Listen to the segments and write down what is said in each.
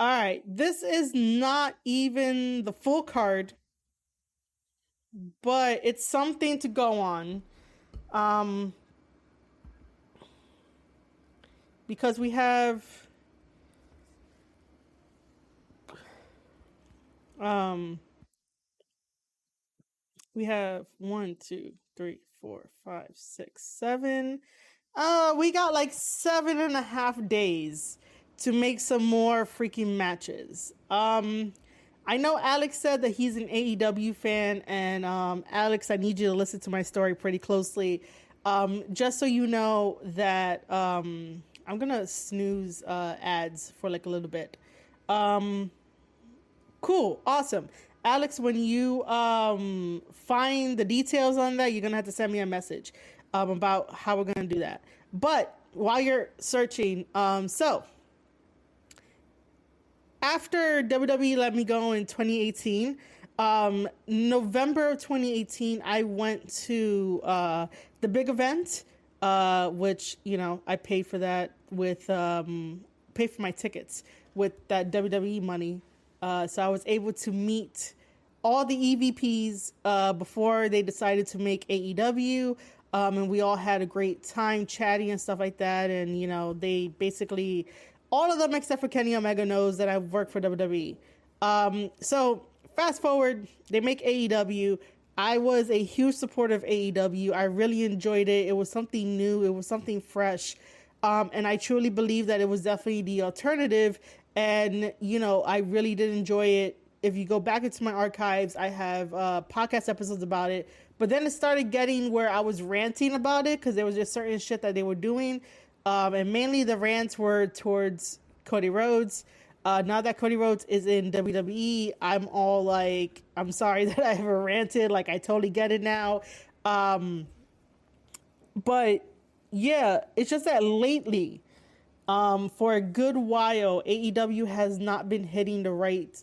All right, this is not even the full card, but it's something to go on. Um, because um we have one, two, three, four, five, six, seven. We got like 7.5 days to make some more freaking matches. I know Alex said that he's an AEW fan, and Alex, I need you to listen to my story pretty closely. Just so you know that I'm gonna snooze ads for like a little bit. Um, cool, awesome. Alex, when you find the details on that, you're gonna have to send me a message about how we're gonna do that. But while you're searching, so after WWE let me go in 2018, November of 2018, I went to the big event, which, you know, I paid for that with, paid for my tickets with that WWE money. So I was able to meet all the EVPs before they decided to make AEW. And we all had a great time chatting and stuff like that. And, you know, they basically, all of them except for Kenny Omega knows that I've worked for WWE. So fast forward, they make AEW. I was a huge supporter of AEW. I really enjoyed it. It was something new. It was something fresh. And I truly believe that it was definitely the alternative. And, you know, I really did enjoy it. If you go back into my archives, I have podcast episodes about it. But then it started getting where I was ranting about it because there was just certain shit that they were doing. And mainly the rants were towards Cody Rhodes. Now that Cody Rhodes is in WWE, I'm all like, I'm sorry that I ever ranted. Like, I totally get it now. But yeah, it's just that lately, for a good while, AEW has not been hitting the right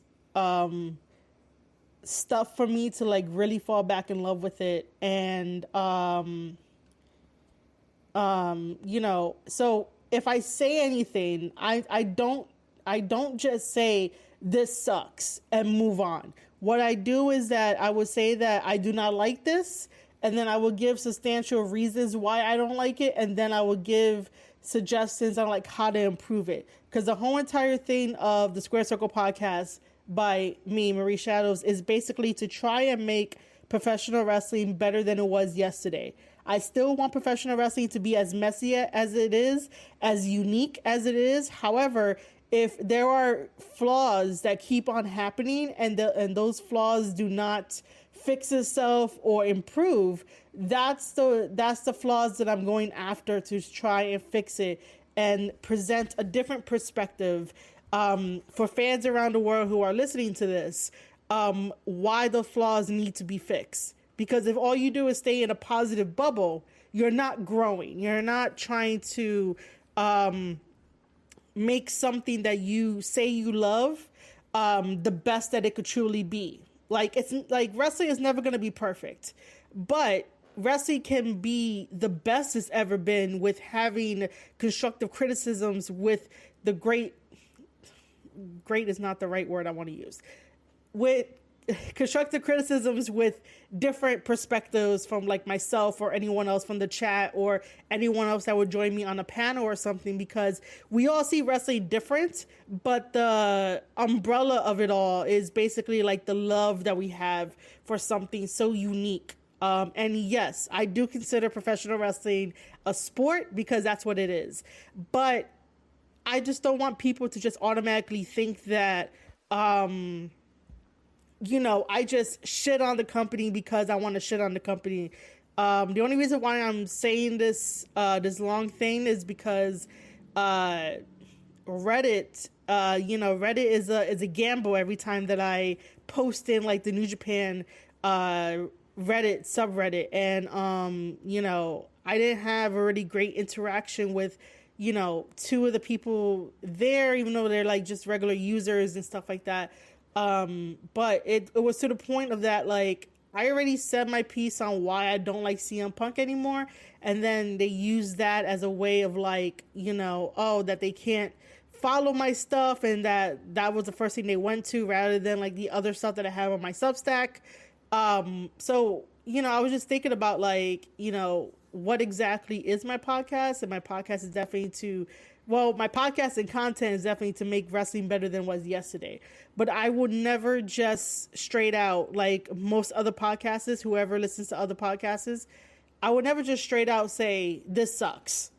stuff for me to like really fall back in love with it. And you know, so if I say anything, I don't just say this sucks and move on. What I do is that I would say that I do not like this, and then I will give substantial reasons why I don't like it, and then I will give suggestions on like how to improve it. Because the whole entire thing of the Square Circle podcast by me, Marie Shadows, is basically to try and make professional wrestling better than it was yesterday. I still want professional wrestling to be as messy as it is, as unique as it is. However, if there are flaws that keep on happening and those flaws do not fix itself or improve, that's the flaws that I'm going after to try and fix it and present a different perspective for fans around the world who are listening to this, why the flaws need to be fixed. Because if all you do is stay in a positive bubble, you're not growing. You're not trying to make something that you say you love the best that it could truly be. Like, it's like wrestling is never going to be perfect, but wrestling can be the best it's ever been with having constructive criticisms with the great is not the right word I want to use, with constructive criticisms with different perspectives from like myself or anyone else from the chat or anyone else that would join me on a panel or something, because we all see wrestling different, but the umbrella of it all is basically like the love that we have for something so unique. And yes, I do consider professional wrestling a sport because that's what it is, but I just don't want people to just automatically think that you know, I just shit on the company because I want to shit on the company. The only reason why I'm saying this this long thing is because Reddit, you know, Reddit is a gamble every time that I post in like the New Japan Reddit subreddit, and you know, I didn't have a really great interaction with, you know, two of the people there, even though they're like just regular users and stuff like that. But it was to the point of that, like, I already said my piece on why I don't like CM Punk anymore. And then they use that as a way of like, you know, oh, that they can't follow my stuff and that was the first thing they went to rather than like the other stuff that I have on my Substack. So, I was just thinking about like, what exactly is my podcast? And my podcast is definitely my podcast and content is definitely to make wrestling better than it was yesterday. But I would never just straight out, like most other podcasters, whoever listens to other podcasters, I would never just straight out say, this sucks,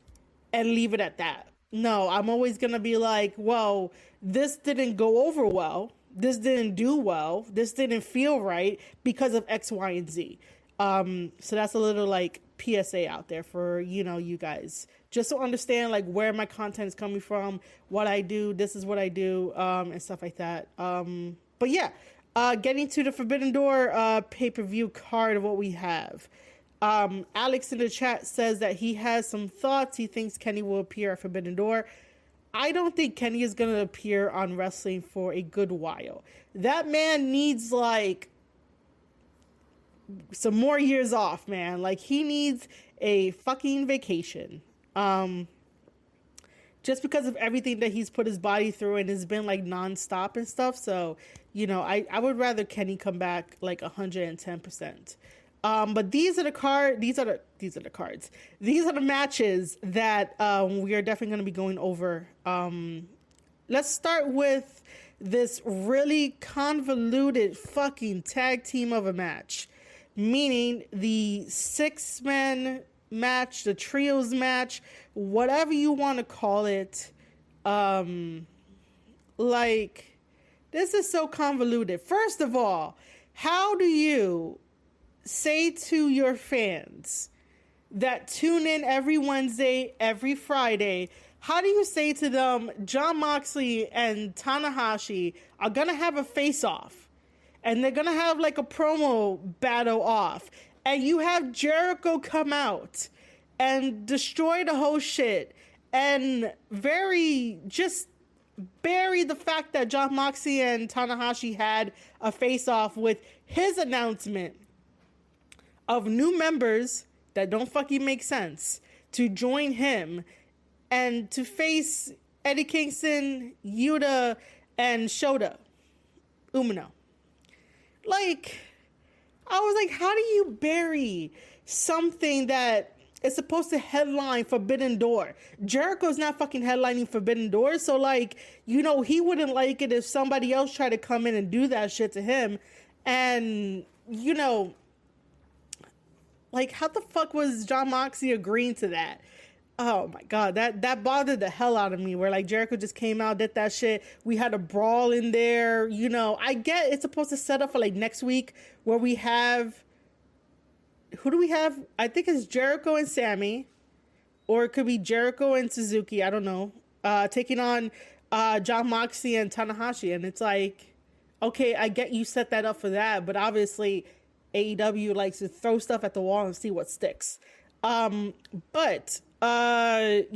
and leave it at that. No, I'm always going to be like, well, this didn't go over well. This didn't do well. This didn't feel right because of X, Y, and Z. So that's a little like PSA out there for, you guys, just to understand like where my content is coming from, what I do, this is what I do, and stuff like that. But yeah, getting to the Forbidden Door, pay-per-view card of what we have. Alex in the chat says that he has some thoughts. He thinks Kenny will appear at Forbidden Door. I don't think Kenny is going to appear on wrestling for a good while. That man needs like some more years off, man. Like he needs a fucking vacation. Just because of everything that he's put his body through and has been like nonstop and stuff. So, I would rather Kenny come back like 110%. But these are the cards. These are the matches that we are definitely going to be going over. Let's start with this really convoluted fucking tag team of a match, meaning the 6-man match, the trios match, whatever you want to call it. Like, this is so convoluted. First of all, how do you say to your fans that tune in every Wednesday, every Friday, how do you say to them, Jon Moxley and Tanahashi are going to have a face-off and they're going to have like a promo battle off, and you have Jericho come out and destroy the whole shit and just bury the fact that Jon Moxley and Tanahashi had a face-off with his announcement of new members that don't fucking make sense to join him and to face Eddie Kingston, Yuta, and Shota Umino. Like, I was like, how do you bury something that is supposed to headline Forbidden Door? Jericho's not fucking headlining Forbidden Door, so like, he wouldn't like it if somebody else tried to come in and do that shit to him. And, like, how the fuck was Jon Moxley agreeing to that? Oh my God, that bothered the hell out of me, where like Jericho just came out, did that shit. We had a brawl in there, I get it's supposed to set up for like next week where we have, who do we have? I think it's Jericho and Sammy, or it could be Jericho and Suzuki, I don't know, taking on Jon Moxley and Tanahashi. And it's like, okay, I get you set that up for that, but obviously AEW likes to throw stuff at the wall and see what sticks. But I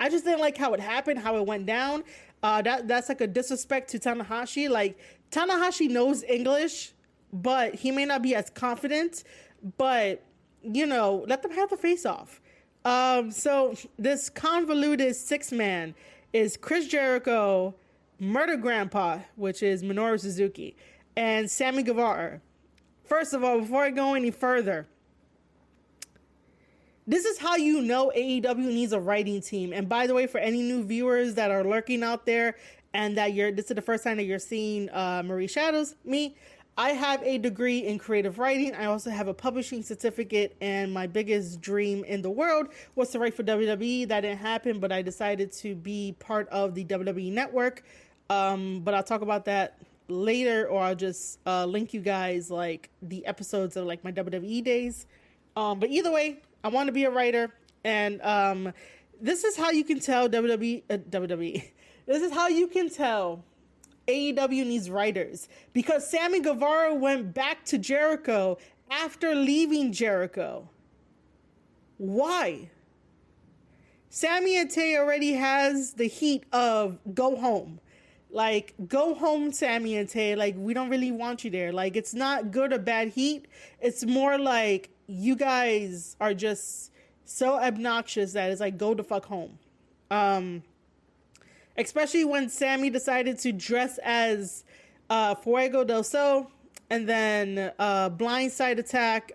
just didn't like how it happened, how it went down. That's like a disrespect to Tanahashi. Like, Tanahashi knows English, but he may not be as confident, but let them have the face off. So this convoluted 6-man is Chris Jericho, Murder Grandpa, which is Minoru Suzuki, and Sammy Guevara. First of all, before I go any further, this is how AEW needs a writing team. And by the way, for any new viewers that are lurking out there and that this is the first time that you're seeing Marie Shadows, I have a degree in creative writing. I also have a publishing certificate, and my biggest dream in the world was to write for WWE. That didn't happen, but I decided to be part of the WWE network. But I'll talk about that later, or I'll just link you guys like the episodes of like my WWE days. But either way, I want to be a writer, and this is how you can tell WWE. This is how you can tell AEW needs writers, because Sammy Guevara went back to Jericho after leaving Jericho. Why? Sammy and Tay already has the heat of go home. Like, go home, Sammy and Tay. Like, we don't really want you there. Like, it's not good or bad heat. It's more like you guys are just so obnoxious that it's like, go the fuck home. especially when Sammy decided to dress as Fuego del Sol, and then blindside attack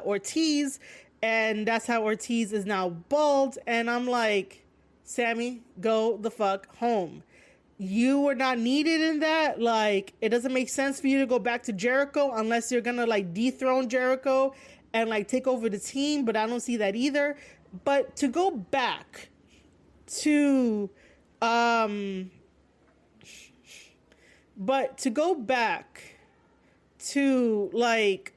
Ortiz, and that's how Ortiz is now bald. And I'm like, Sammy, go the fuck home. You were not needed in that. Like, it doesn't make sense for you to go back to Jericho unless you're gonna like dethrone Jericho and like take over the team. But I don't see that either. But to go back to um but to go back to like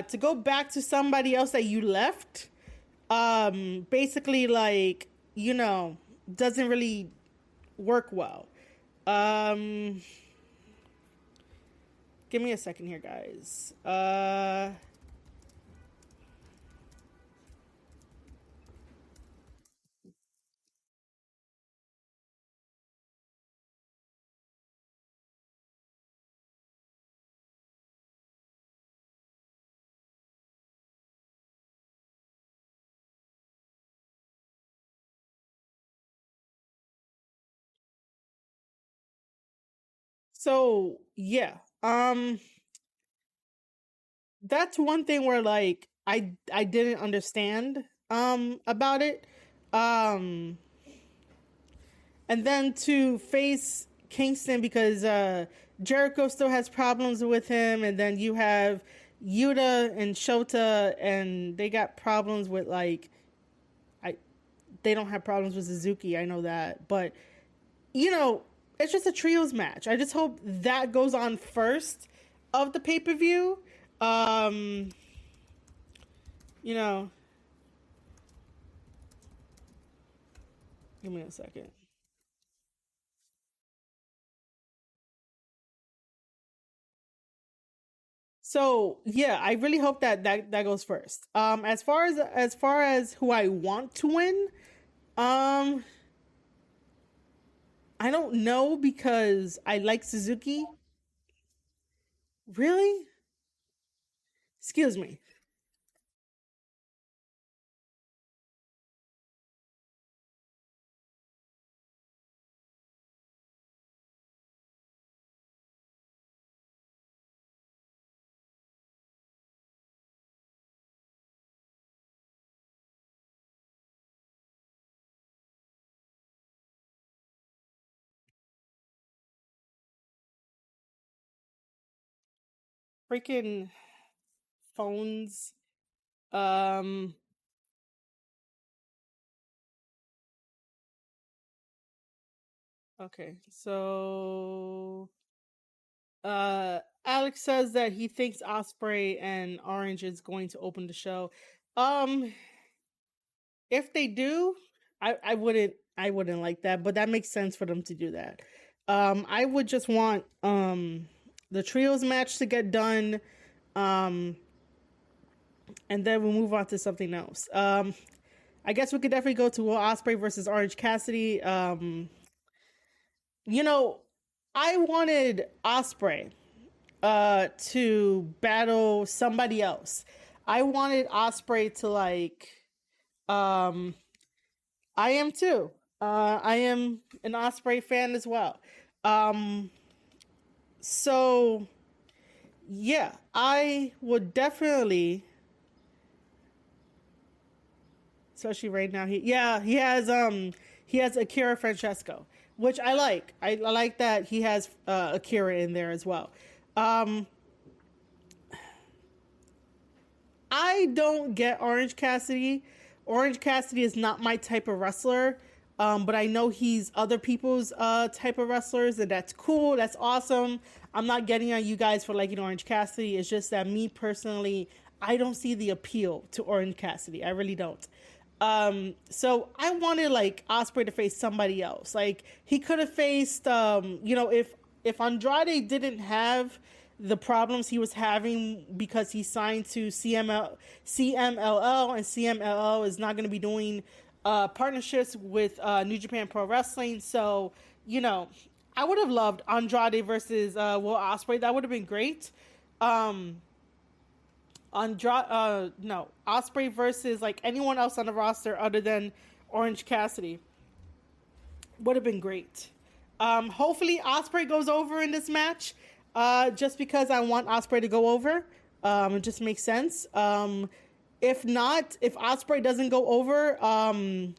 to go back to somebody else that you left, basically, like, doesn't really work well. um Give me a second here, guys. So yeah, that's one thing where like I didn't understand about it. um and then to face Kingston, because Jericho still has problems with him, and then you have Yuta and Shota, and they got problems with like, I they don't have problems with Suzuki, I know that, but you know, it's just a trios match. I just hope that goes on first of the pay-per-view. Um, you know, Give me a second. So yeah, I really hope that goes first. As far as who I want to win, um, I don't know because I like Suzuki. Really? Excuse me. Freaking phones. Um, okay. So Alex says that he thinks Osprey and Orange is going to open the show. Um, if they do, I wouldn't like that, but that makes sense for them to do that. I would just want the trios match to get done, um, and then we'll move on to something else. I guess we could definitely go to Will Osprey versus Orange Cassidy. You know, I wanted Osprey to battle somebody else. I wanted Osprey to like, um I am too. I am an Osprey fan as well. Um so yeah, I would definitely, especially right now, he has Akira Francesco, which I like. I like that he has Akira in there as well. Um I don't get Orange Cassidy. Orange Cassidy is not my type of wrestler. But I know he's other people's type of wrestlers, and that's cool. That's awesome. I'm not getting on you guys for liking Orange Cassidy. It's just that me personally, I don't see the appeal to Orange Cassidy. I really don't. So I wanted like Osprey to face somebody else. Like he could have faced, if Andrade didn't have the problems he was having because he signed to CMLL, and CMLL is not going to be doing partnerships with New Japan Pro Wrestling. So, you know, I would have loved Andrade versus Will Ospreay. That would have been great. Um, No, Osprey versus like anyone else on the roster other than Orange Cassidy would have been great. Hopefully Osprey goes over in this match. Just because I want Osprey to go over. It just makes sense. If not, if Osprey doesn't go over, then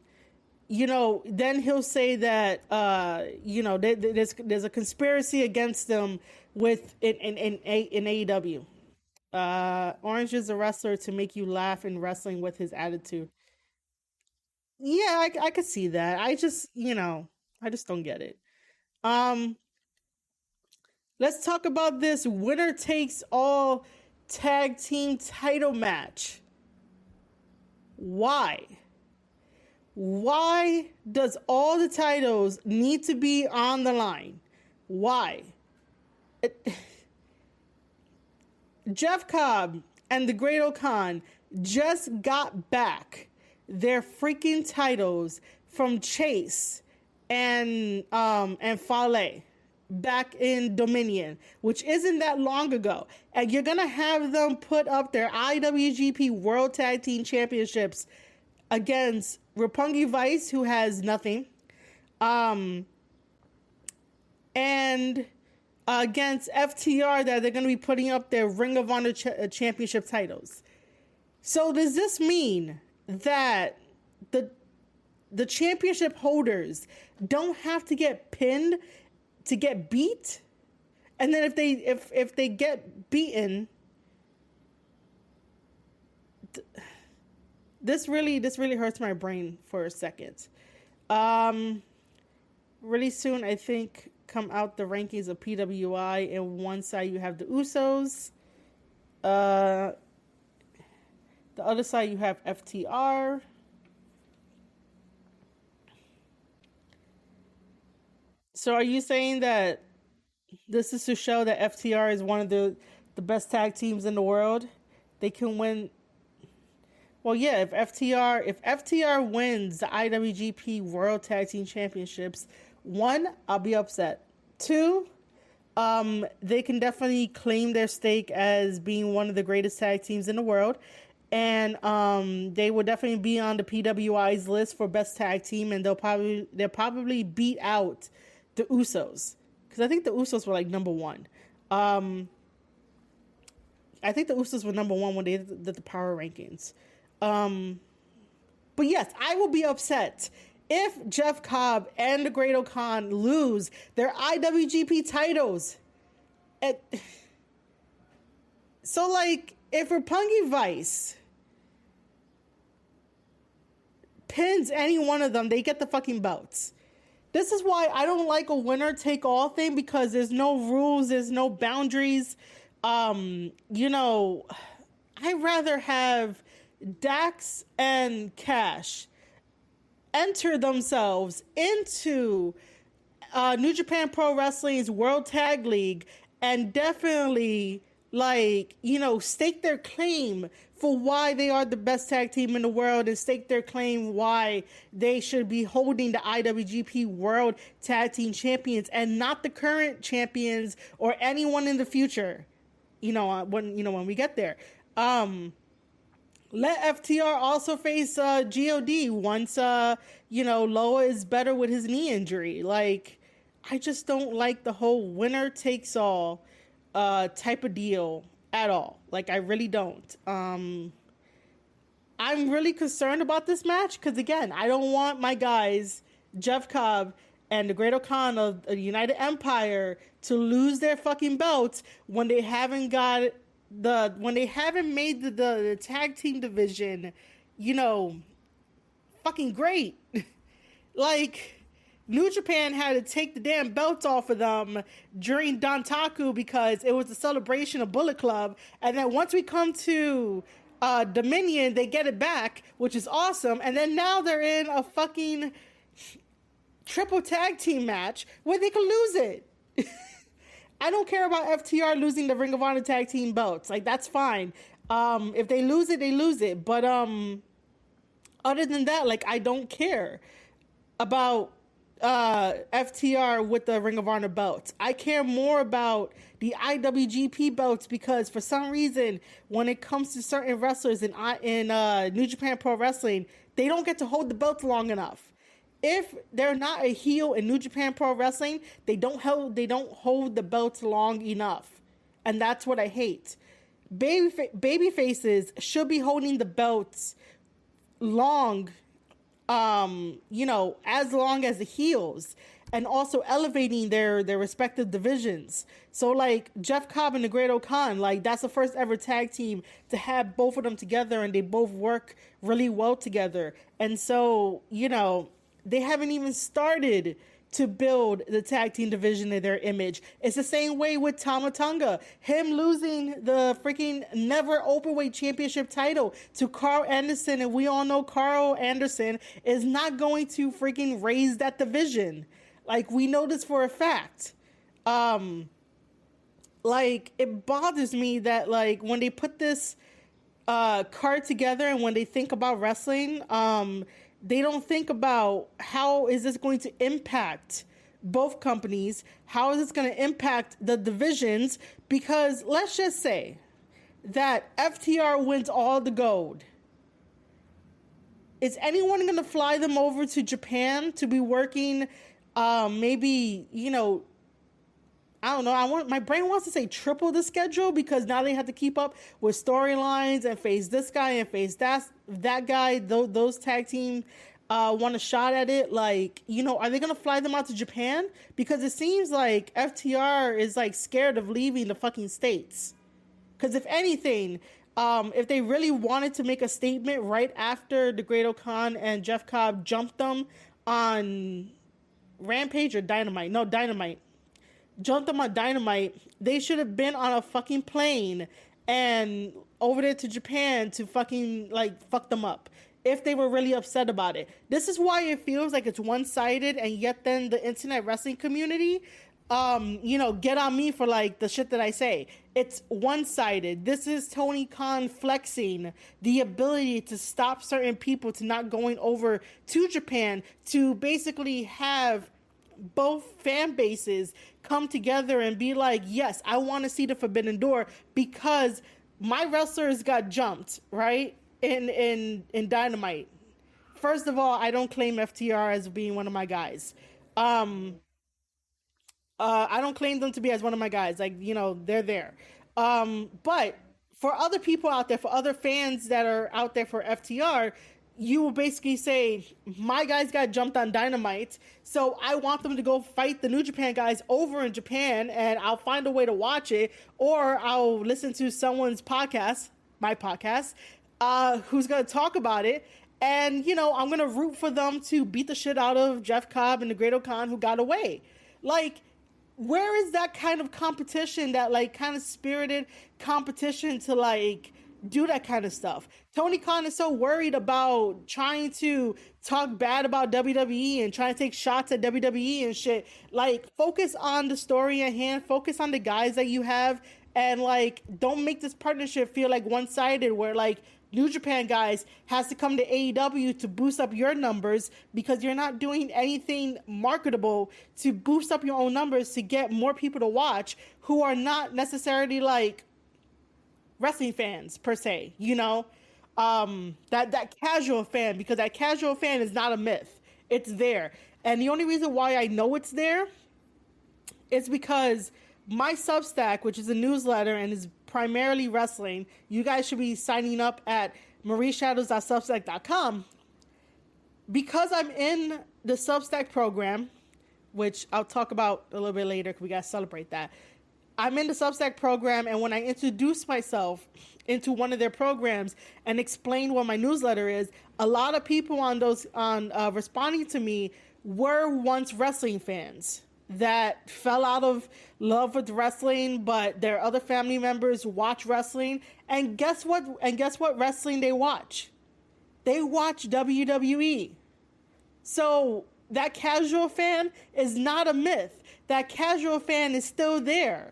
he'll say that there's a conspiracy against them with in AEW. Orange is a wrestler to make you laugh in wrestling with his attitude. Yeah, I could see that. I just don't get it. Um, let's talk about this winner takes all tag team title match. Why? Why does all the titles need to be on the line? Why? Jeff Cobb and the Great O'Khan just got back their freaking titles from Chase and Fale back in Dominion, which isn't that long ago. And you're gonna have them put up their IWGP World Tag Team Championships against Roppongi Vice, who has nothing, and against FTR, that they're going to be putting up their Ring of Honor championship titles. So does this mean that the championship holders don't have to get pinned to get beat? And then if they get beaten, this really hurts my brain for a second. Really soon, I think, come out the rankings of PWI, and one side you have the Usos. The other side you have FTR. So are you saying that this is to show that FTR is one of the best tag teams in the world? They can win. Well, yeah, if FTR wins the IWGP World Tag Team Championships, one, I'll be upset. Two, they can definitely claim their stake as being one of the greatest tag teams in the world. And they will definitely be on the PWI's list for best tag team, and they'll probably beat out the Usos, because I think the Usos were like number one. I think the Usos were number one when they did the power rankings. But yes, I will be upset if Jeff Cobb and the Great O'Khan lose their IWGP titles. So, like, if Roppongi Vice pins any one of them, they get the fucking belts. This is why I don't like a winner take all thing, because there's no rules, there's no boundaries. I'd rather have Dax and Cash enter themselves into New Japan Pro Wrestling's World Tag League and definitely, stake their claim for why they are the best tag team in the world, and stake their claim why they should be holding the IWGP World Tag Team Champions and not the current champions or anyone in the future. When we get there. Let FTR also face GOD once Loa is better with his knee injury. Like, I just don't like the whole winner takes all type of deal at all. Like, I really don't. I'm really concerned about this match because, again, I don't want my guys, Jeff Cobb and the Great O'Khan of the United Empire, to lose their fucking belts when they haven't made the tag team division, fucking great. Like, New Japan had to take the damn belts off of them during Dantaku because it was a celebration of Bullet Club. And then once we come to Dominion, they get it back, which is awesome. And then now they're in a fucking triple tag team match where they could lose it. I don't care about FTR losing the Ring of Honor tag team belts. Like, that's fine. If they lose it, they lose it. But other than that, like, I don't care about FTR with the Ring of Honor belts. I care more about the IWGP belts because for some reason, when it comes to certain wrestlers in New Japan Pro Wrestling, they don't get to hold the belts long enough. If they're not a heel in New Japan Pro Wrestling, they don't hold the belts long enough, and that's what I hate. Baby faces should be holding the belts long, as long as the heels, and also elevating their respective divisions. So like Jeff Cobb and the Great Khan, like that's the first ever tag team to have both of them together, and they both work really well together. And so, they haven't even started to build the tag team division in their image. It's the same way with Tama Tonga. Him losing the freaking never openweight championship title to Carl Anderson, and we all know Carl Anderson is not going to freaking raise that division. Like, we know this for a fact. Like, it bothers me that, like, when they put this card together and when they think about wrestling, they don't think about how is this going to impact both companies, how is this going to impact the divisions, because let's just say that FTR wins all the gold. Is anyone going to fly them over to Japan to be working, maybe, I don't know. My brain wants to say triple the schedule because now they have to keep up with storylines and face this guy and face that guy. Those tag team want a shot at it. Like, are they gonna fly them out to Japan? Because it seems like FTR is like scared of leaving the fucking States. Because if anything, if they really wanted to make a statement right after the Great Khan and Jeff Cobb jumped them on Rampage or Dynamite, no Dynamite. Jumped them on Dynamite, they should have been on a fucking plane and over there to Japan to fucking like fuck them up if they were really upset about it. This is why it feels like it's one-sided, and yet then the internet wrestling community get on me for like the shit that I say. It's one-sided. This is Tony Khan flexing the ability to stop certain people to not going over to Japan to basically have both fan bases come together and be like, yes, I want to see the Forbidden Door because my wrestlers got jumped, right? In Dynamite. First of all, I don't claim FTR as being one of my guys. I don't claim them to be as one of my guys. Like, they're there. But for other people out there, for other fans that are out there for FTR, you will basically say, my guys got jumped on Dynamite, so I want them to go fight the New Japan guys over in Japan, and I'll find a way to watch it, or I'll listen to someone's podcast, my podcast, who's going to talk about it, and, I'm going to root for them to beat the shit out of Jeff Cobb and the Great Khan who got away. Like, where is that kind of competition, that, like, kind of spirited competition to, like, do that kind of stuff? Tony Khan is so worried about trying to talk bad about WWE and trying to take shots at WWE and shit. Like, focus on the story at hand, focus on the guys that you have, and like, don't make this partnership feel like one-sided where like New Japan guys has to come to AEW to boost up your numbers because you're not doing anything marketable to boost up your own numbers to get more people to watch who are not necessarily like wrestling fans per se, that casual fan, because that casual fan is not a myth. It's there. And the only reason why I know it's there is because my Substack, which is a newsletter and is primarily wrestling, you guys should be signing up at marieshadows.substack.com. Because I'm in the Substack program, which I'll talk about a little bit later because we got to celebrate that. I'm in the Substack program, and when I introduce myself into one of their programs and explain what my newsletter is, a lot of people on responding to me were once wrestling fans that fell out of love with wrestling, but their other family members watch wrestling, and guess what? Wrestling they watch? They watch WWE. So that casual fan is not a myth. That casual fan is still there.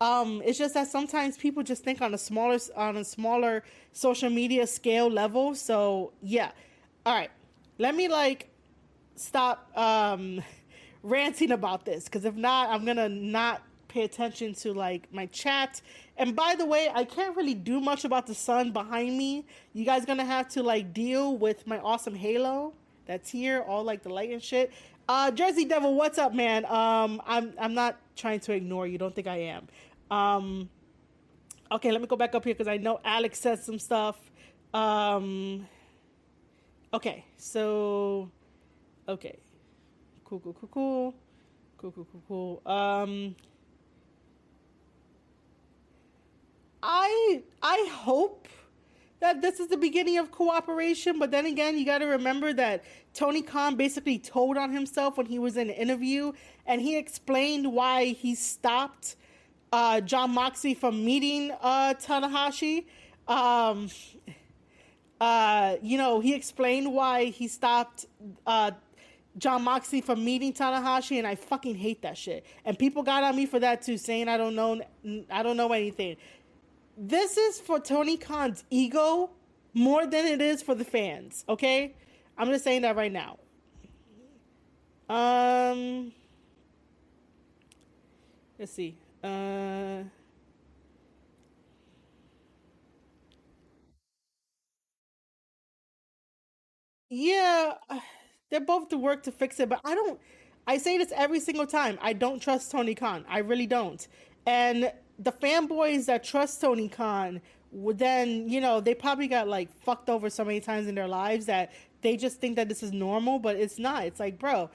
It's just that sometimes people just think on a smaller social media scale level. So yeah. All right. Let me stop ranting about this, because if not, I'm gonna not pay attention to like my chat. And by the way, I can't really do much about the sun behind me. You guys gonna have to like deal with my awesome halo that's here, all like the light and shit. Jersey Devil, what's up, man? I'm not trying to ignore you. Don't think I am. Um, okay, let me go back up here because I know Alex said some stuff. Um, okay, so okay, cool, cool, cool, cool, cool, cool, cool, cool. I hope that this is the beginning of cooperation, but then again, you got to remember that Tony Khan basically told on himself when he was in an interview, and he explained why he stopped John Moxley from meeting Tanahashi. Um, he explained why he stopped John Moxley from meeting Tanahashi, and I fucking hate that shit. And people got on me for that too, saying I don't know anything. This is for Tony Khan's ego more than it is for the fans. Okay, I'm just saying that right now. Um, let's see. Yeah, they're both to work to fix it, but I don't. I say this every single time. I don't trust Tony Khan. I really don't. And the fanboys that trust Tony Khan would then, they probably got like fucked over so many times in their lives that they just think that this is normal, but it's not. It's like, bro,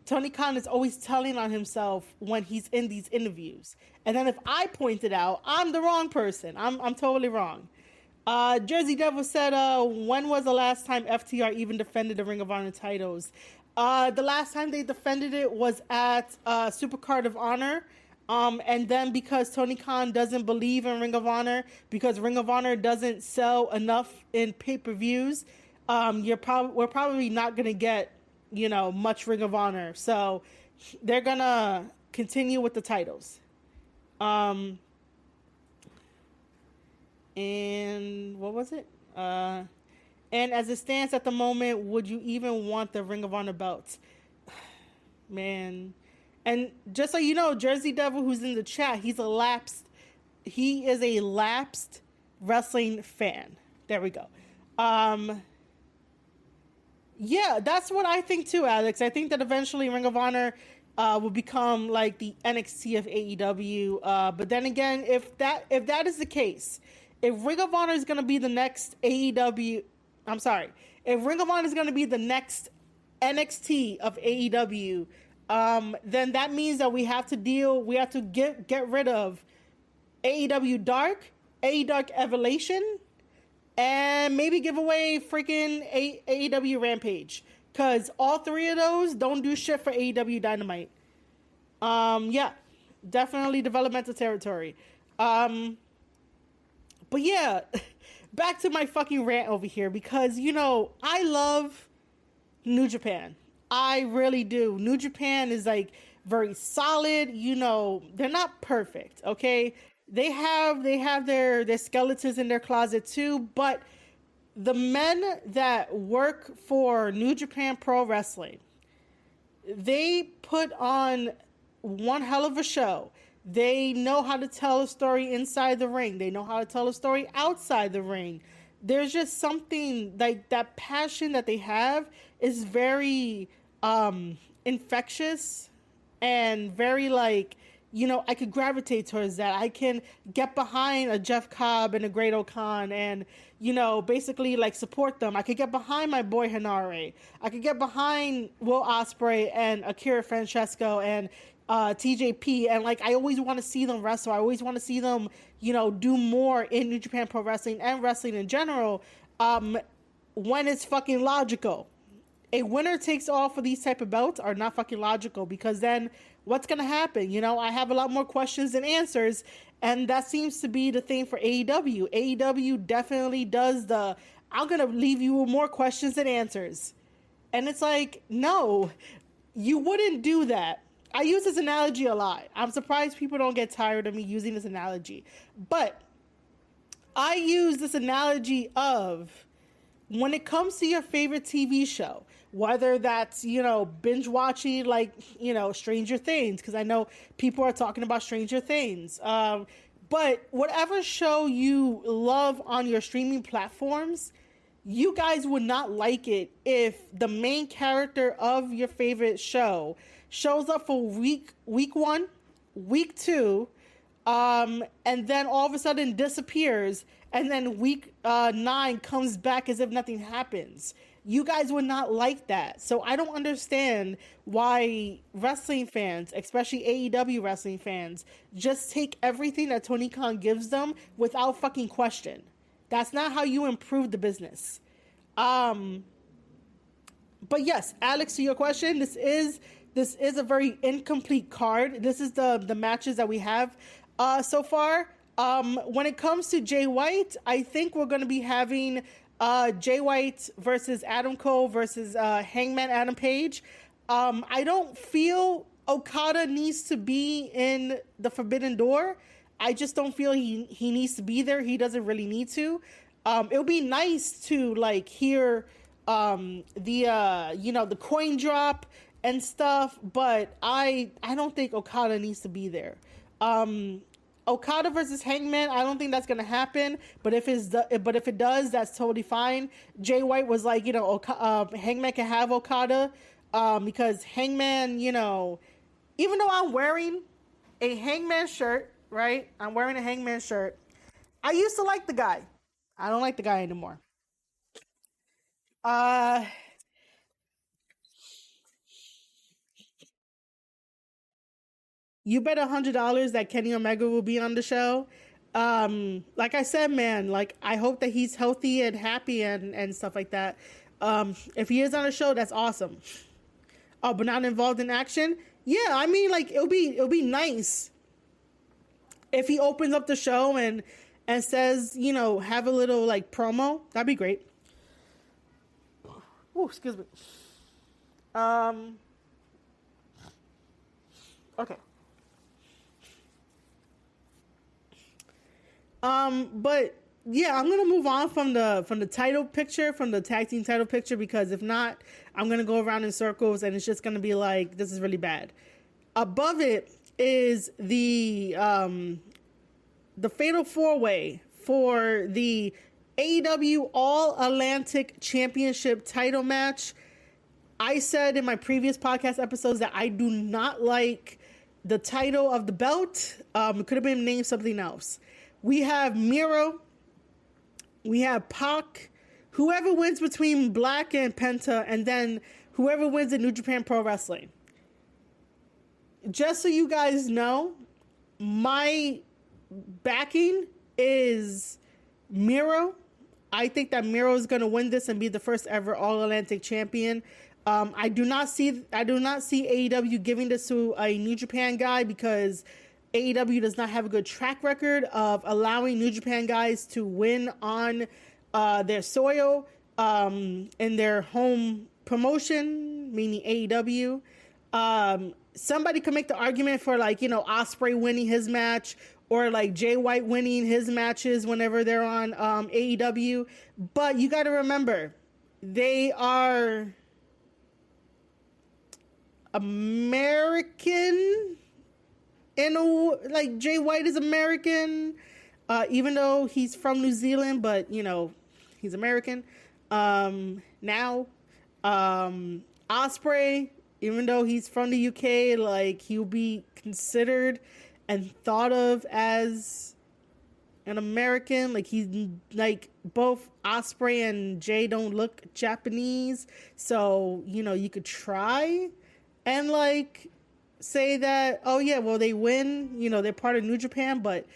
Tony Khan is always telling on himself when he's in these interviews. And then if I point it out, I'm the wrong person. I'm totally wrong. Jersey Devil said, when was the last time FTR even defended the Ring of Honor titles? The last time they defended it was at Supercard of Honor. And then because Tony Khan doesn't believe in Ring of Honor, because Ring of Honor doesn't sell enough in pay-per-views, we're probably not gonna get, much Ring of Honor. So they're gonna continue with the titles. Um, and what was it? And as it stands at the moment, would you even want the Ring of Honor belts? Man. And just so you know, Jersey Devil, who's in the chat, he is a lapsed wrestling fan. There we go. Yeah, that's what I think too, Alex. I think that eventually Ring of Honor will become like the NXT of AEW. But then again, if that is the case, if Ring of Honor is going to be the next AEW, I'm sorry, if Ring of Honor is going to be the next NXT of AEW, then that means that we have to get rid of AEW Dark, AEW Dark Evolution, and maybe give away freaking AEW Rampage. Because all three of those don't do shit for AEW Dynamite. Yeah, definitely developmental territory. But yeah, back to my fucking rant over here because, I love New Japan. I really do. New Japan is like very solid. They're not perfect, okay? They have their skeletons in their closet too, but the men that work for New Japan Pro Wrestling, they put on one hell of a show. They know how to tell a story inside the ring. They know how to tell a story outside the ring. There's just something like that passion that they have is very infectious and very like, I could gravitate towards that. I can get behind a Jeff Cobb and a Great O'Khan and, basically like support them. I could get behind my boy Hanare. I could get behind Will Ospreay and Akira Francesco and TJP. And like, I always want to see them wrestle. I always want to see them, do more in New Japan Pro Wrestling and wrestling in general when it's fucking logical. A winner takes all for these type of belts are not fucking logical because then what's going to happen? I have a lot more questions than answers, and that seems to be the thing for AEW. AEW definitely does I'm going to leave you with more questions than answers. And it's like, no, you wouldn't do that. I use this analogy a lot. I'm surprised people don't get tired of me using this analogy. But I use this analogy of when it comes to your favorite TV show, whether that's, binge watching, like, Stranger Things, because I know people are talking about Stranger Things. But whatever show you love on your streaming platforms, you guys would not like it if the main character of your favorite show shows up for week one, week two, and then all of a sudden disappears, and then week 9 comes back as if nothing happens. You guys would not like that. So I don't understand why wrestling fans, especially AEW wrestling fans, just take everything that Tony Khan gives them without fucking question. That's not how you improve the business. But yes, Alex, to your question, this is a very incomplete card. This is the matches that we have so far. When it comes to Jay White, I think we're going to be having Jay White versus Adam Cole versus Hangman Adam Page. I don't feel Okada needs to be in the Forbidden Door. I just don't feel he needs to be there. He doesn't really need to. It would be nice to like hear the coin drop and stuff, but I don't think Okada needs to be there. Okada versus Hangman, I don't think that's gonna happen. But if it does, that's totally fine. Jay White was like, Hangman can have Okada, because Hangman, even though I'm wearing a Hangman shirt, right? I'm wearing a Hangman shirt. I used to like the guy. I don't like the guy anymore. Uh, you bet $100 that Kenny Omega will be on the show. Like I said, man, like I hope that he's healthy and happy and stuff like that. If he is on the show, that's awesome. Oh, but not involved in action. Yeah, I mean, like it'll be nice if he opens up the show and says, have a little like promo. That'd be great. Oh, excuse me. Um. Okay. But yeah, I'm gonna move on from the title picture, from the tag team title picture, because if not, I'm gonna go around in circles and it's just gonna be like, this is really bad. Above it is the fatal 4-way for the AEW All Atlantic Championship title match. I said in my previous podcast episodes that I do not like the title of the belt. It could have been named something else. We have Miro. We have Pac. Whoever wins between Black and Penta, and then whoever wins in New Japan Pro Wrestling. Just so you guys know, my backing is Miro. I think that Miro is going to win this and be the first ever All Atlantic champion. I do not see AEW giving this to a New Japan guy, because AEW does not have a good track record of allowing New Japan guys to win on their soil in their home promotion, meaning AEW. Somebody could make the argument for like, Ospreay winning his match, or like Jay White winning his matches whenever they're on AEW. But you got to remember, they are American. Like Jay White is American, even though he's from New Zealand, but he's American. Now, Ospreay, even though he's from the UK, like he'll be considered and thought of as an American. Like he's like, both Ospreay and Jay don't look Japanese, so you could try and like say that, oh yeah, well they win, they're part of New Japan, but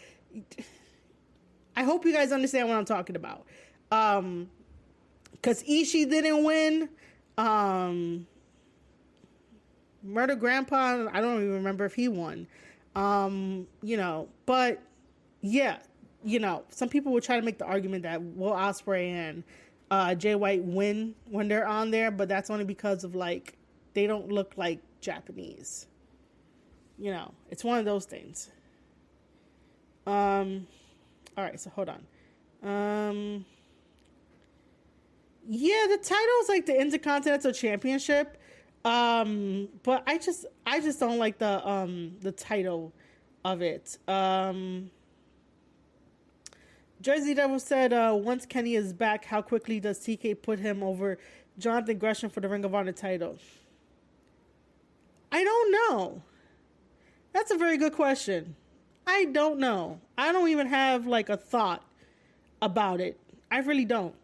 I hope you guys understand what I'm talking about. Because Ishii didn't win. Murder Grandpa, I don't even remember if he won. But yeah, some people will try to make the argument that Will Ospreay and Jay White win when they're on there, but that's only because of like, they don't look like Japanese. It's one of those things. All right, so hold on. Yeah, the title's like the Intercontinental Championship. But I just don't like the title of it. Jersey Devil said, once Kenny is back, how quickly does TK put him over Jonathan Gresham for the Ring of Honor title? I don't know. That's a very good question. I don't know. I don't even have like a thought about it. I really don't.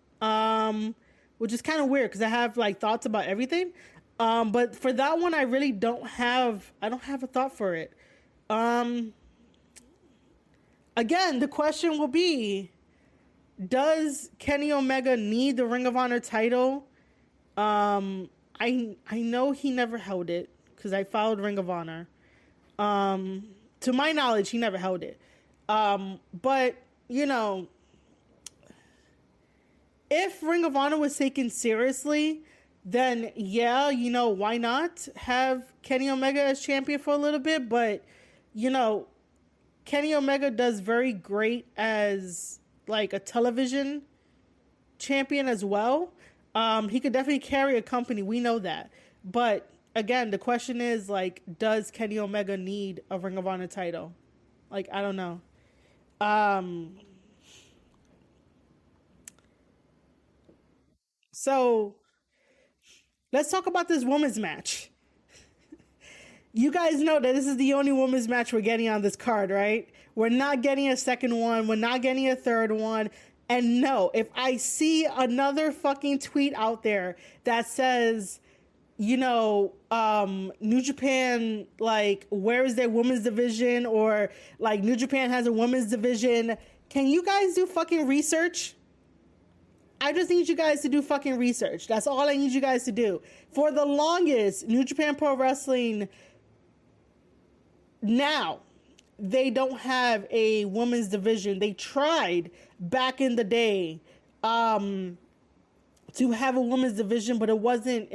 Which is kind of weird because I have like thoughts about everything. But for that one, I really don't have. I don't have a thought for it. Um, Again, the question will be: does Kenny Omega need the Ring of Honor title? I know he never held it because I followed Ring of Honor. To my knowledge, he never held it. But you know, if Ring of Honor was taken seriously, then yeah, why not have Kenny Omega as champion for a little bit? But you know, Kenny Omega does very great as like a television champion as well. He could definitely carry a company. We know that. But again, the question is like, does Kenny Omega need a Ring of Honor title? Like, I don't know. Um, so let's talk about this women's match. You guys know that this is the only women's match we're getting on this card, right? We're not getting a second one. We're not getting a third one. And no, if I see another fucking tweet out there that says, New Japan, like, where is their women's division? Or, like, New Japan has a women's division. Can you guys do fucking research? I just need you guys to do fucking research. That's all I need you guys to do. For the longest, New Japan Pro Wrestling now, they don't have a women's division. They tried back in the day to have a women's division, but it wasn't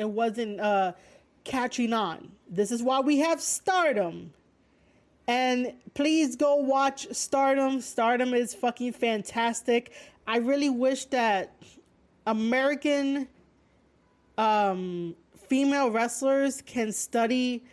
catching on. This is why we have Stardom. And please go watch Stardom. Stardom is fucking fantastic. I really wish that American female wrestlers can study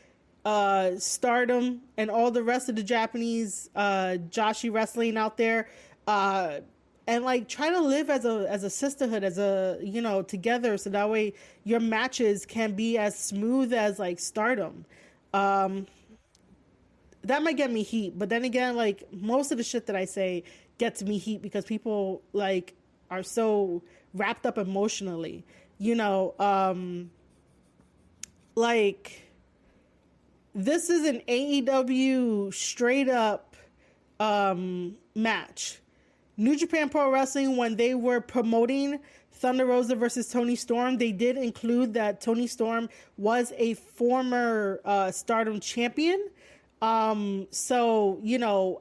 Stardom and all the rest of the Japanese Joshi wrestling out there, and like try to live as a sisterhood, as a together, so that way your matches can be as smooth as like Stardom. Um, that might get me heat, but then again, like most of the shit that I say gets me heat because people like are so wrapped up emotionally, you know. Like this is an AEW straight up match. New Japan Pro Wrestling, when they were promoting Thunder Rosa versus Tony Storm, they did include that Tony Storm was a former Stardom champion. So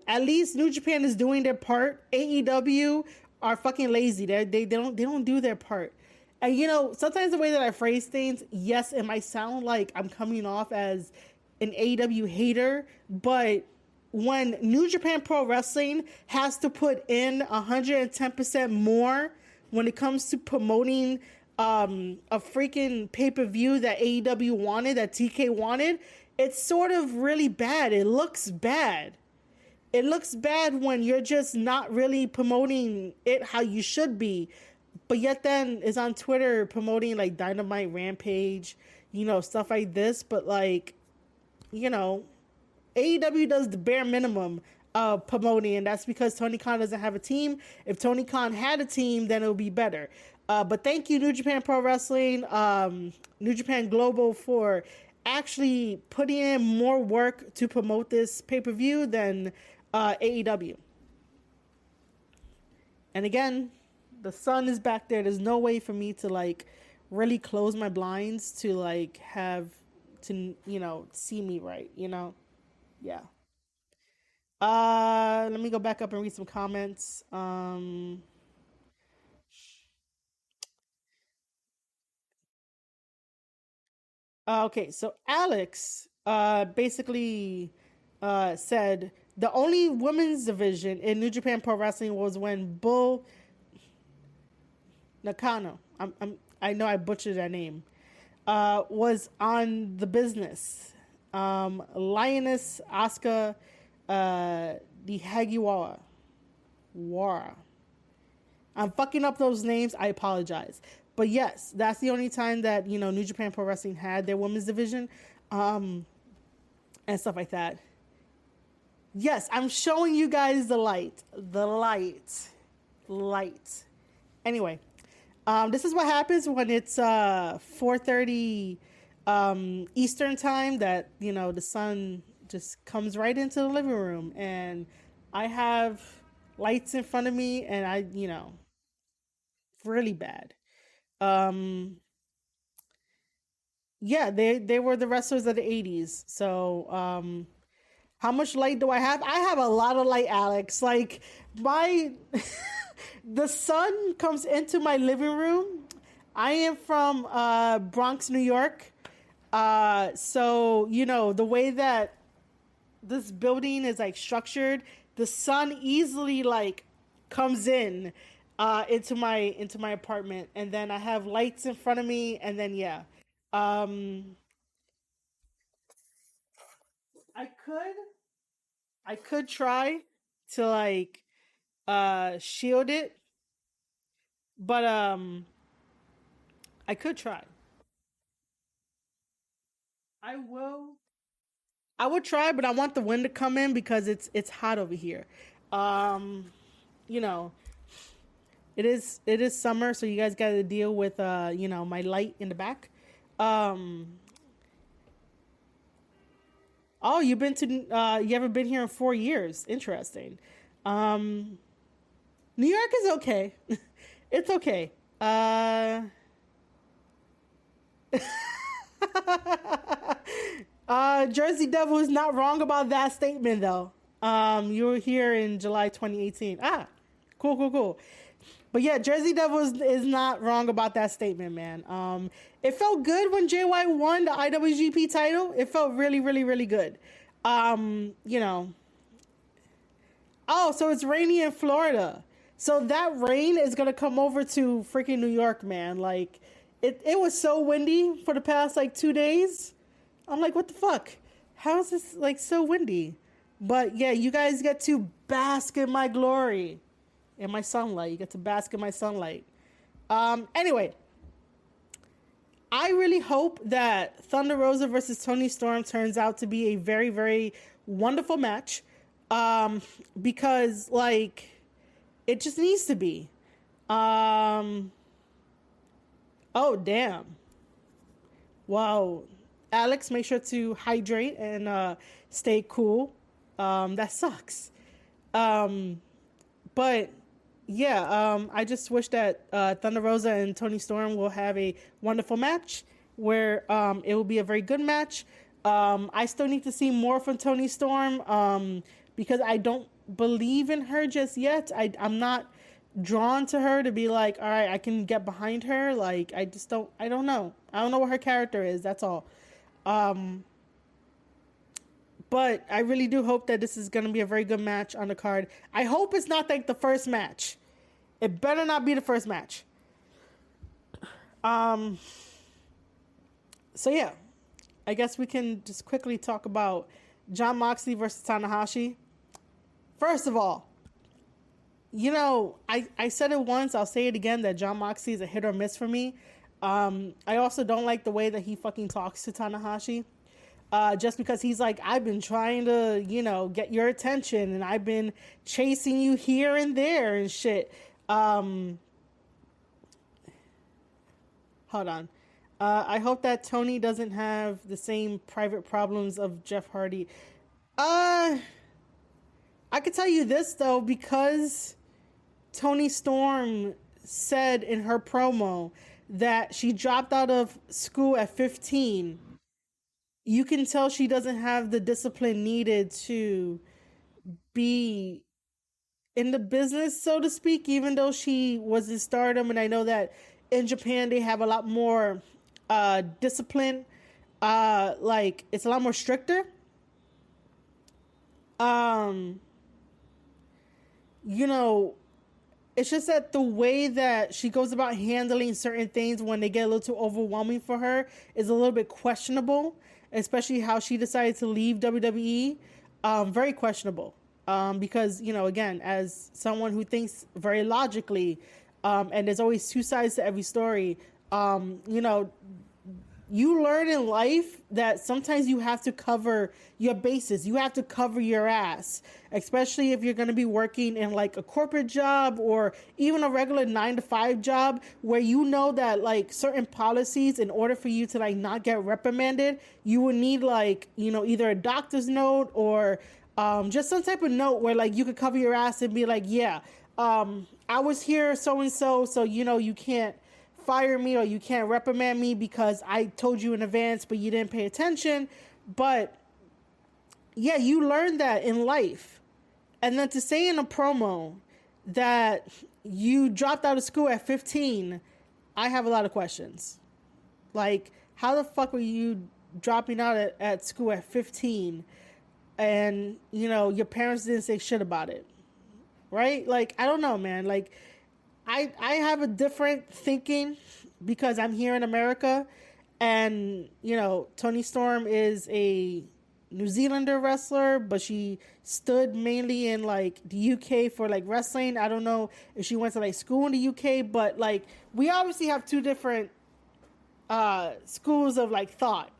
at least New Japan is doing their part. AEW are fucking lazy. They don't do their part. And sometimes the way that I phrase things, yes, it might sound like I'm coming off as an AEW hater, but when New Japan Pro Wrestling has to put in 110% more when it comes to promoting a freaking pay-per-view that AEW wanted, that TK wanted, it's sort of really bad. It looks bad. It looks bad when you're just not really promoting it how you should be, but yet then is on Twitter promoting like Dynamite Rampage, stuff like this. But like, AEW does the bare minimum of promoting, and that's because Tony Khan doesn't have a team. If Tony Khan had a team, then it would be better. But thank you, New Japan Pro Wrestling, New Japan Global, for actually putting in more work to promote this pay-per-view than AEW. And again, the sun is back there. There's no way for me to like really close my blinds to like have to see me right. Yeah. Let me go back up and read some comments. Okay, so Alex basically said the only women's division in New Japan Pro Wrestling was when Bull. Nakano. I know I butchered that name. Was on the business. Lioness Asuka, the Hagiwara. Wara. I'm fucking up those names. I apologize. But yes, that's the only time that, New Japan Pro Wrestling had their women's division, and stuff like that. Yes, I'm showing you guys the light. The light. Light. Anyway, this is what happens when it's 4:30 Eastern time, that, the sun just comes right into the living room, and I have lights in front of me, and really bad. Um, yeah, they were the wrestlers of the 80s. So, how much light do I have? I have a lot of light, Alex. Like, my the sun comes into my living room. I am from Bronx, New York. So, the way that this building is like structured, the sun easily like comes in into my apartment, and then I have lights in front of me, and then yeah. Um I could I could try to like shield it, but I could try. I will I would try, but I want the wind to come in because it's hot over here. Um you know, it is summer, so you guys got to deal with my light in the back. Um oh, you haven't been here in 4 years. Interesting. Um New York is okay. It's okay. Jersey Devil is not wrong about that statement, though. You were here in July 2018. Ah, cool, cool, cool. But yeah, Jersey Devil is not wrong about that statement, man. It felt good when JY won the IWGP title. It felt really, really, really good. You know. Oh, so it's rainy in Florida. So that rain is gonna come over to freaking New York, man. Like, it was so windy for the past like 2 days. I'm like, what the fuck? How is this like so windy? But yeah, you guys get to bask in my glory, in my sunlight. You get to bask in my sunlight. Anyway, I really hope that Thunder Rosa versus Tony Storm turns out to be a very, very wonderful match. Because like it just needs to be. Oh damn. Wow. Alex, make sure to hydrate and stay cool. That sucks. Um, but yeah, I just wish that Thunder Rosa and Tony Storm will have a wonderful match where it will be a very good match. I still need to see more from Tony Storm because I don't believe in her just yet. I'm not drawn to her to be like, all right, I can get behind her. Like, I don't know. I don't know what her character is. That's all. Um, but I really do hope that this is going to be a very good match on the card. I hope it's not like the first match. It better not be the first match. Um, so yeah, I guess we can just quickly talk about Jon Moxley versus Tanahashi. First of all, I said it once, I'll say it again, that Jon Moxley is a hit or miss for me. I also don't like the way that he fucking talks to Tanahashi. Just because he's like, I've been trying to, get your attention, and I've been chasing you here and there and shit. Hold on. I hope that Tony doesn't have the same private problems of Jeff Hardy. I could tell you this, though, because Tony Storm said in her promo that she dropped out of school at 15. You can tell she doesn't have the discipline needed to be in the business, so to speak, even though she was in Stardom. And I know that in Japan they have a lot more discipline. Like, it's a lot more stricter. Um, you know, It's just that the way that she goes about handling certain things when they get a little too overwhelming for her is a little bit questionable, especially how she decided to leave WWE. Very questionable. Because, again, as someone who thinks very logically, and there's always two sides to every story, you learn in life that sometimes you have to cover your bases. You have to cover your ass, especially if you're going to be working in like a corporate job or even a regular 9 to 5 job where you know that like certain policies, in order for you to like not get reprimanded, you would need like, either a doctor's note or just some type of note where like you could cover your ass and be like, yeah, I was here so-and-so, so you can't fire me or you can't reprimand me because I told you in advance but you didn't pay attention. But yeah, you learn that in life. And then to say in a promo that you dropped out of school at 15, I have a lot of questions. Like, how the fuck were you dropping out at school at 15 and your parents didn't say shit about it, right? Like, I don't know, man. Like, I have a different thinking because I'm here in America, and Toni Storm is a New Zealander wrestler, but she stood mainly in like the UK for like wrestling. I don't know if she went to like school in the UK, but like we obviously have two different schools of like thought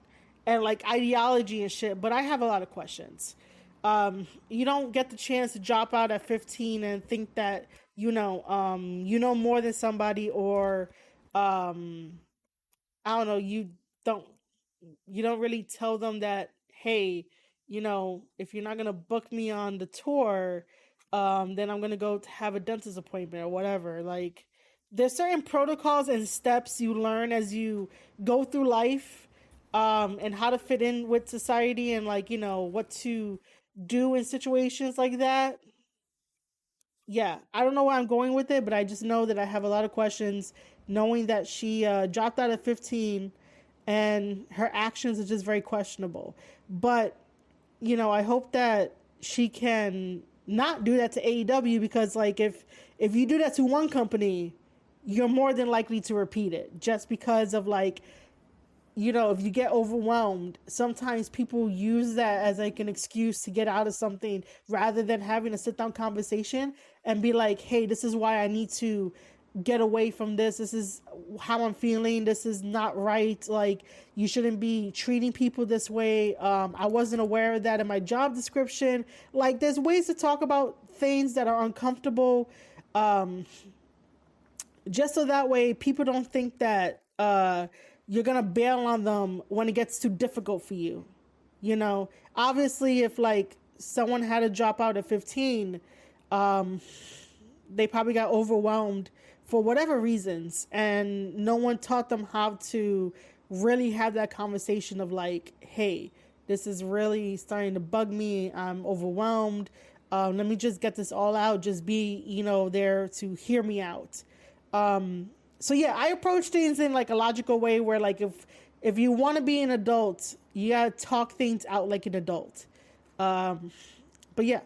and like ideology and shit. But I have a lot of questions. You don't get the chance to drop out at 15 and think that more than somebody, or I don't know, don't you don't really tell them that, hey, if you're not gonna book me on the tour, then I'm gonna go have a dentist appointment or whatever. Like, there's certain protocols and steps you learn as you go through life, and how to fit in with society and like what to do in situations like that. Yeah, I don't know where I'm going with it, but I just know that I have a lot of questions knowing that she dropped out at 15 and her actions are just very questionable. But, I hope that she can not do that to AEW, because like if you do that to one company, you're more than likely to repeat it, just because of like, if you get overwhelmed, sometimes people use that as like an excuse to get out of something rather than having a sit down conversation and be like, hey, this is why I need to get away from this. This is how I'm feeling. This is not right. Like, you shouldn't be treating people this way. I wasn't aware of that in my job description. Like, there's ways to talk about things that are uncomfortable. Just so that way people don't think that, you're going to bail on them when it gets too difficult for you. Obviously, if like someone had to drop out at 15, they probably got overwhelmed for whatever reasons, and no one taught them how to really have that conversation of like, hey, this is really starting to bug me. I'm overwhelmed. Let me just get this all out. Just be, there to hear me out. So yeah, I approach things in like a logical way where like if you want to be an adult, you gotta talk things out like an adult. But yeah,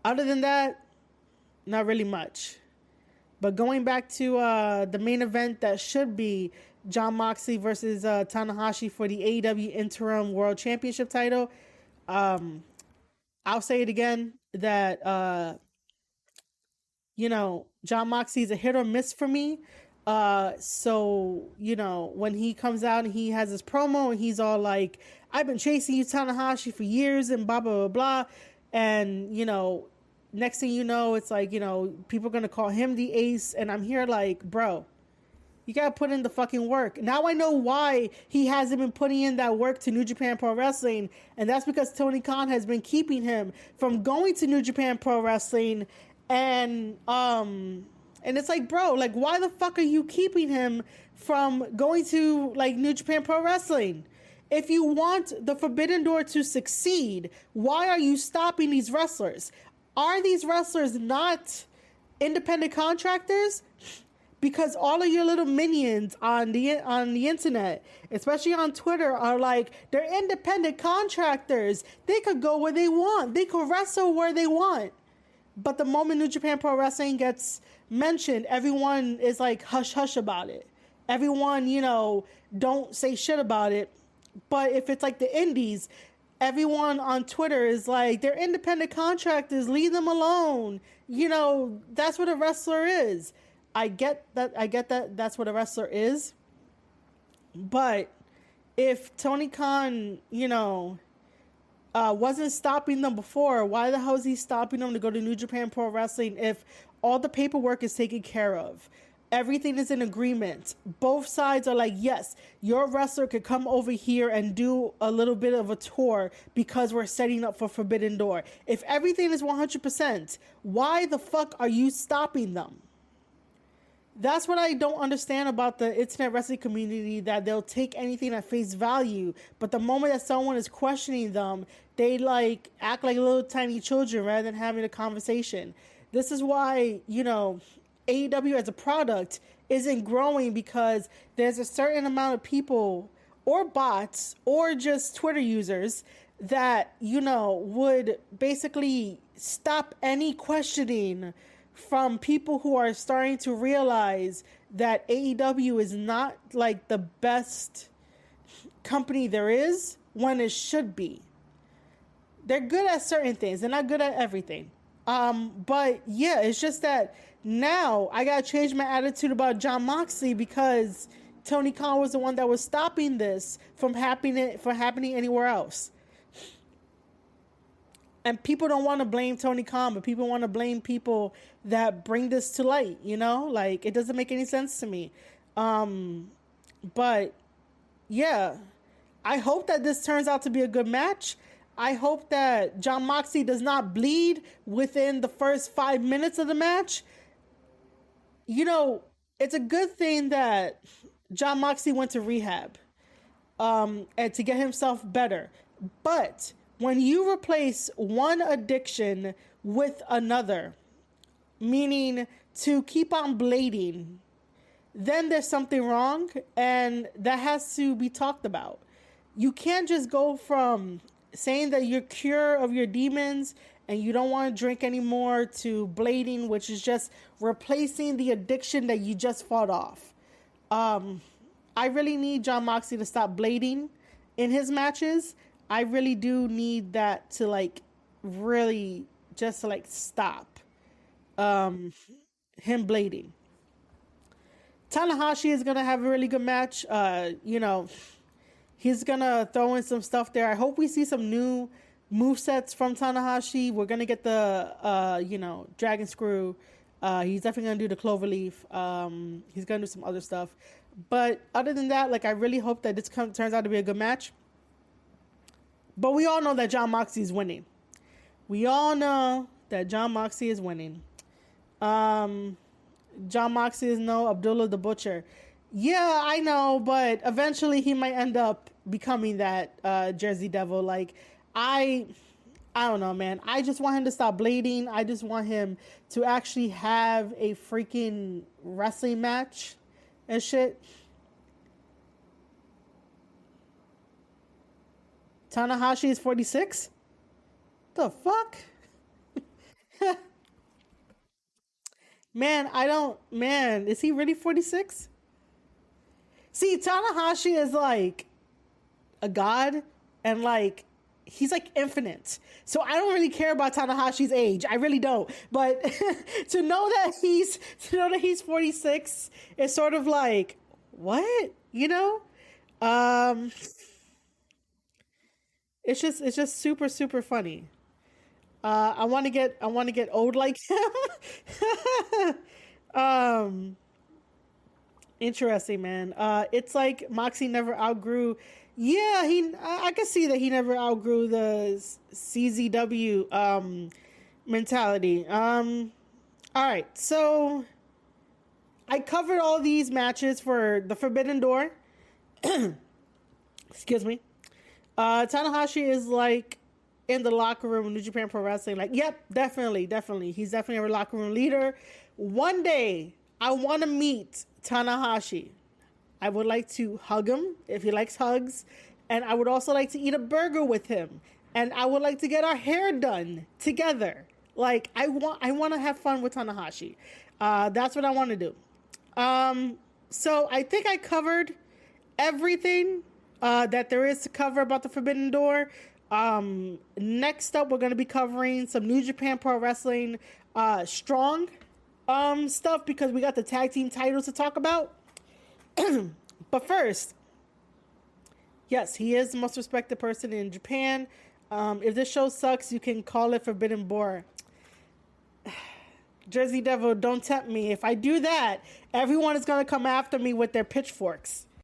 other than that, not really much. But going back to the main event that should be Jon Moxley versus Tanahashi for the AEW Interim World Championship title, I'll say it again that Jon Moxley's a hit or miss for me. So, when he comes out and he has his promo and he's all like, I've been chasing you, Tanahashi, for years and blah, blah, blah, blah. And, next thing you know, it's like, people are going to call him the ace. And I'm here like, bro, you got to put in the fucking work. Now I know why he hasn't been putting in that work to New Japan Pro Wrestling. And that's because Tony Khan has been keeping him from going to New Japan Pro Wrestling. And it's like, bro, like, why the fuck are you keeping him from going to like New Japan Pro Wrestling? If you want the Forbidden Door to succeed, why are you stopping these wrestlers? Are these wrestlers not independent contractors? Because all of your little minions on the internet, especially on Twitter, are like, they're independent contractors. They could go where they want. They could wrestle where they want. But the moment New Japan Pro Wrestling gets mentioned, everyone is like hush hush about it. Everyone, don't say shit about it. But if it's like the indies, everyone on Twitter is like, they're independent contractors, leave them alone. That's what a wrestler is. I get that that's what a wrestler is. But if Tony Khan, wasn't stopping them before, why the hell is he stopping them to go to New Japan Pro Wrestling if all the paperwork is taken care of? Everything is in agreement. Both sides are like, yes, your wrestler could come over here and do a little bit of a tour because we're setting up for Forbidden Door. If everything is 100%, why the fuck are you stopping them? That's what I don't understand about the internet wrestling community, that they'll take anything at face value, but the moment that someone is questioning them, they like act like little tiny children rather than having a conversation. This is why, AEW as a product isn't growing, because there's a certain amount of people or bots or just Twitter users that, would basically stop any questioning from people who are starting to realize that AEW is not like the best company there is when it should be. They're good at certain things. They're not good at everything. But yeah, it's just that now I gotta change my attitude about Jon Moxley, because Tony Khan was the one that was stopping this from happening anywhere else. And people don't want to blame Tony Khan, but people want to blame people that bring this to light, Like, it doesn't make any sense to me. But, yeah. I hope that this turns out to be a good match. I hope that Jon Moxley does not bleed within the first 5 minutes of the match. It's a good thing that Jon Moxley went to rehab and to get himself better. But when you replace one addiction with another, meaning to keep on blading, then there's something wrong, and that has to be talked about. You can't just go from saying that you're cured of your demons and you don't want to drink anymore to blading, which is just replacing the addiction that you just fought off. I really need Jon Moxley to stop blading in his matches. I really do need that to really just to stop him blading. Tanahashi is going to have a really good match. He's going to throw in some stuff there. I hope we see some new movesets from Tanahashi. We're going to get the, Dragon Screw. He's definitely going to do the Cloverleaf. He's going to do some other stuff. But other than that, I really hope that this turns out to be a good match. But we all know that Jon Moxley is winning. Jon Moxley is no Abdullah the Butcher. Yeah, I know, but eventually he might end up becoming that Jersey Devil. I don't know, man. I just want him to stop blading. I just want him to actually have a freaking wrestling match and shit. Tanahashi is 46? The fuck? Man, is he really 46? See, Tanahashi is a god, and he's infinite. So I don't really care about Tanahashi's age. I really don't. But to know that he's 46 is sort of what? It's just super, super funny. I want to get old like him. Interesting, man. It's like Moxie never outgrew. Yeah, I can see that he never outgrew the CZW mentality. All right, so I covered all these matches for the Forbidden Door. Excuse me. Tanahashi is in the locker room of New Japan Pro Wrestling. Yep, definitely. He's definitely a locker room leader. One day, I want to meet Tanahashi. I would like to hug him if he likes hugs. And I would also like to eat a burger with him. And I would like to get our hair done together. Like, I want to have fun with Tanahashi. That's what I want to do. So I think I covered everything that there is to cover about the Forbidden Door. Next up, we're going to be covering some New Japan Pro Wrestling Strong stuff, because we got the tag team titles to talk about. But first, yes, he is the most respected person in Japan. If this show sucks, you can call it Forbidden Door. Jersey Devil, don't tempt me. If I do that, everyone is going to come after me with their pitchforks.